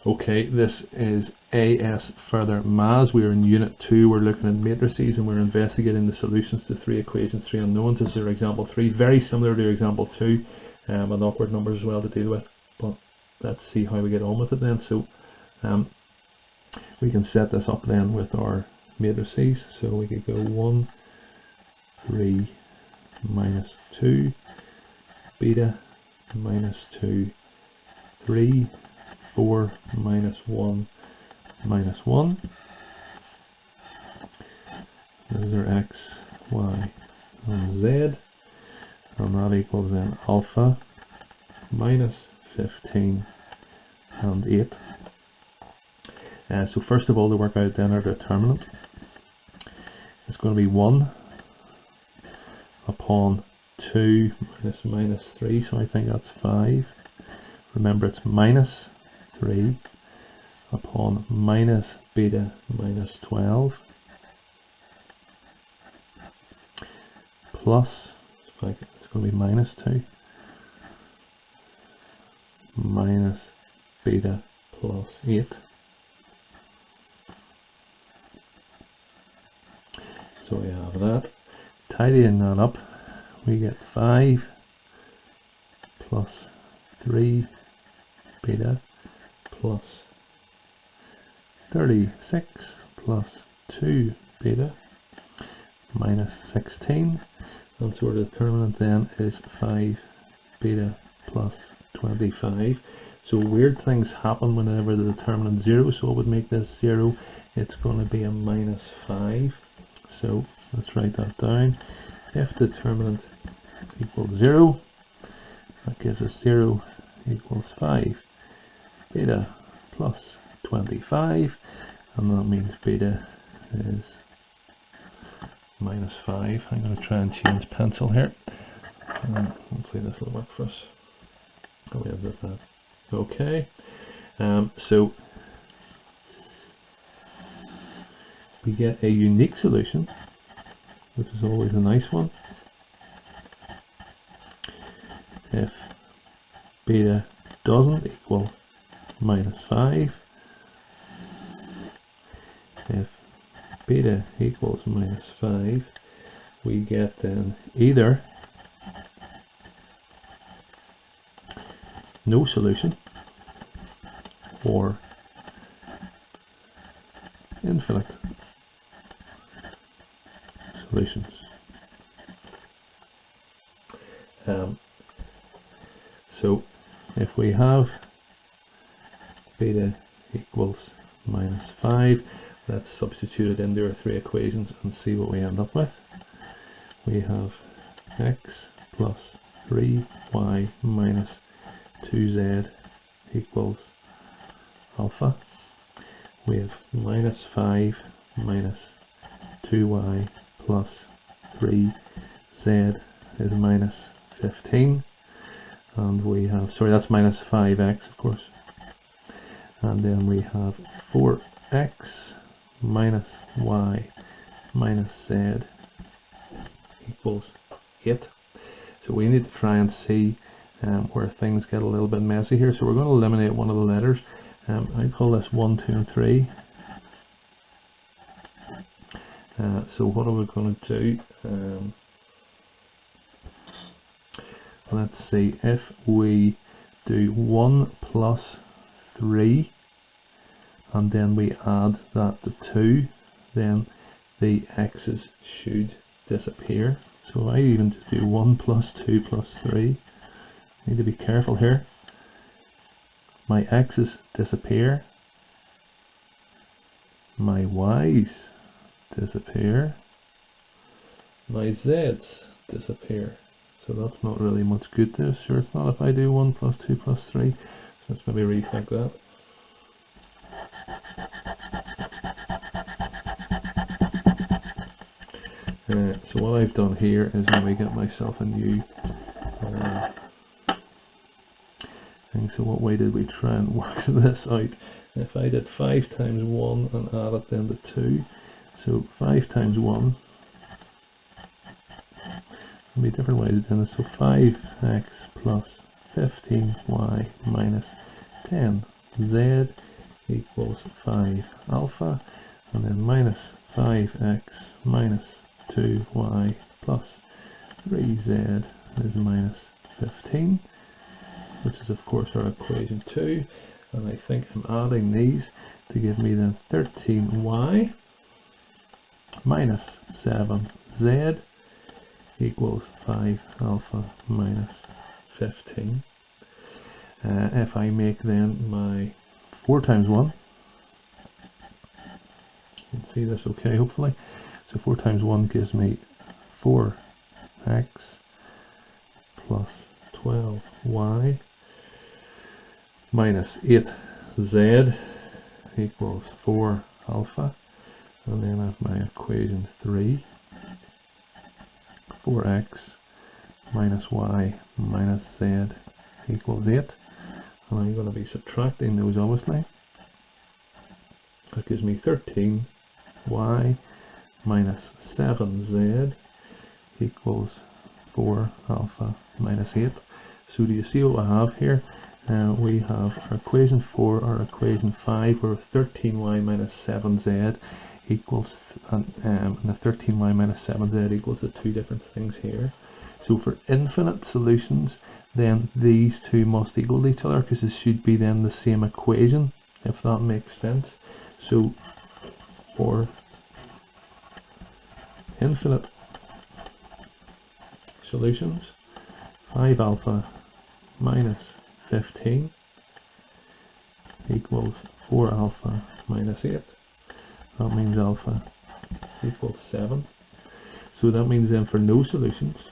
Okay, this is ASFurther Maths. We're in Unit 2. We're looking at matrices and we're investigating the solutions to 3 equations, 3 unknowns. This is our example 3, very similar to example 2, and awkward numbers as well to deal with. But let's see how we get on with it then. So we can set this up then with our matrices. So we could go 1, 3, minus 2, beta, minus 2, 3, 4, minus 1, minus 1. This is our x, y, and z. And that equals then alpha minus 15 and 8. So first of all, to work out then our determinant, it's going to be 1 upon 2 minus 3, so I think that's 5. Remember, it's minus 3 upon minus beta minus 12 plus, it's going to be minus 2 minus beta plus 8. So we have that. Tidying that up, we get 5 plus 3 beta plus 36 plus 2 beta minus 16. And so our determinant then is 5 beta plus 25. So weird things happen whenever the determinant is 0. So what would make this 0? It's going to be a minus 5. So let's write that down. If determinant equals 0, that gives us 0 equals 5 beta plus 25, and that means beta is minus 5. I'm going to try and change pencil here, and hopefully this will work for us. Oh, we have that. Okay, so we get a unique solution, which is always a nice one, if beta doesn't equal minus 5. If beta equals minus 5, we get then either no solution or infinite solutions. So if we have beta equals minus 5, let's substitute it into our 3 equations and see what we end up with. We have x plus 3y minus 2z equals alpha. We have minus 5 minus 2y plus 3z is minus 15. And we have, sorry, that's minus 5x, of course. And then we have 4x minus y minus z equals 8. So we need to try and see where things get a little bit messy here. So we're going to eliminate one of the letters. I call this 1, 2, and 3. So what are we going to do? Let's see, if we do 1 plus 3 and then we add that to 2, then the x's should disappear. So I even just do 1 plus 2 plus 3. Need to be careful here. My x's disappear. My y's disappear. My z's disappear. So that's not really much good to us. Sure, it's not if I do 1 plus 2 plus 3. So let's maybe rethink that. So what I've done here is maybe get myself a new thing. So what way did we try and work this out? If I did 5 times 1 and add it then to 2. So 5 times 1. There'll be different ways of doing this. So 5x plus 15y minus 10z equals 5 alpha, and then minus 5x minus 2y plus 3z is minus 15, which is of course our equation 2, and I think I'm adding these to give me then 13y minus 7z equals 5 alpha minus 15. If I make then my 4 times 1, you can see this okay hopefully, so 4 times 1 gives me 4x plus 12y minus 8z equals 4 alpha, and then I have my equation 3, 4x minus y minus z equals 8, and I'm going to be subtracting those obviously. That gives me 13y minus 7z equals 4 alpha minus 8. So do you see what we have here? We have our equation 4, our equation 5, where 13y minus 7z equals, and the 13y minus 7z equals the two different things here. So for infinite solutions, then these two must equal each other, because it should be then the same equation, if that makes sense. So for infinite solutions, 5 alpha minus 15 equals 4 alpha minus 8. That means alpha equals 7. So that means then for no solutions,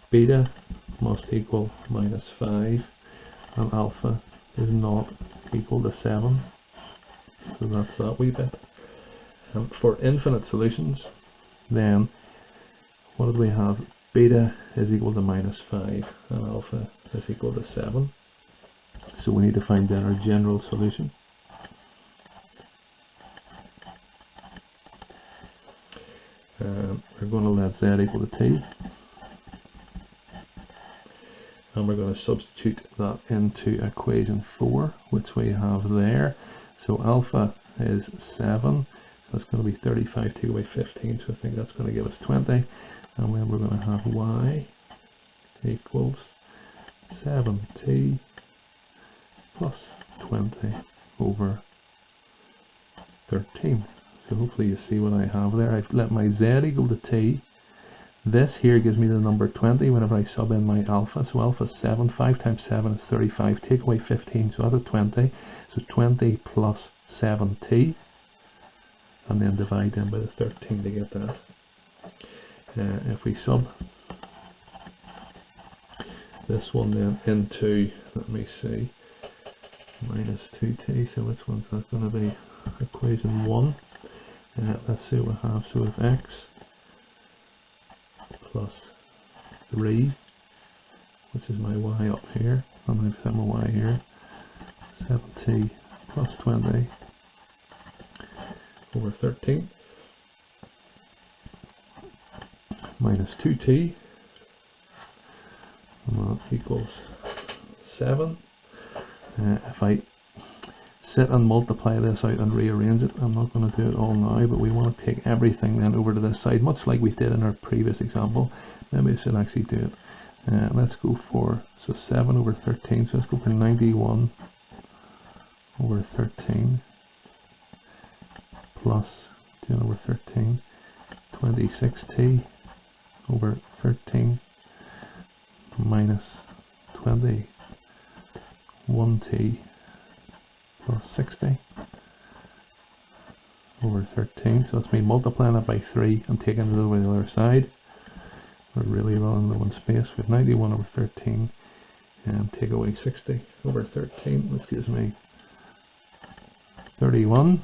beta must equal minus 5 and alpha is not equal to 7. So that's that wee bit. For infinite solutions, then what did we have? Beta is equal to minus 5 and alpha is equal to 7. So we need to find then our general solution. We're going to let z equal to t, and we're going to substitute that into equation 4, which we have there. So alpha is 7, so that's going to be 35 take away 15, so I think that's going to give us 20, and then we're going to have y equals 7t plus 20 over 13. So hopefully you see what I have there. I've let my z equal to t. This here gives me the number 20 whenever I sub in my alpha. So alpha is 7. 5 times 7 is 35. Take away 15, so that's a 20. So 20 plus 7t. And then divide them by the 13 to get that. If we sub this one then into, let me see, minus 2t. So which one's that going to be? Equation 1. Let's see what we have. So if x plus 3, which is my y up here, and I've set my y here, 7t plus 20 over 13 minus 2t, and that equals 7. If I sit and multiply this out and rearrange it, I'm not going to do it all now, but we want to take everything then over to this side, much like we did in our previous example. Maybe I should actually do it. Let's go for, so 7 over 13, so let's go for 91 over 13 plus 10 over 13, 26t over 13 minus 21t plus 60 over 13. So that's me multiplying it by 3 and taking it over the other side. We're really running low in space. We have 91 over 13 and take away 60 over 13, which gives me 31.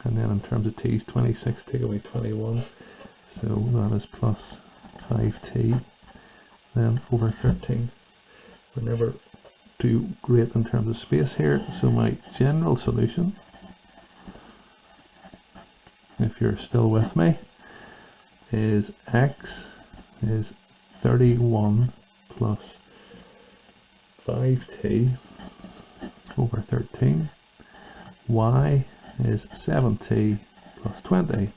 And then in terms of t's, 26 take away 21, so that is plus 5t then over 13. We're never too great in terms of space here. So my general solution, if you're still with me, is x is 31 plus 5t over 13. Y is 7t plus 20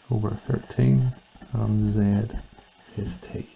over 13, and z is t.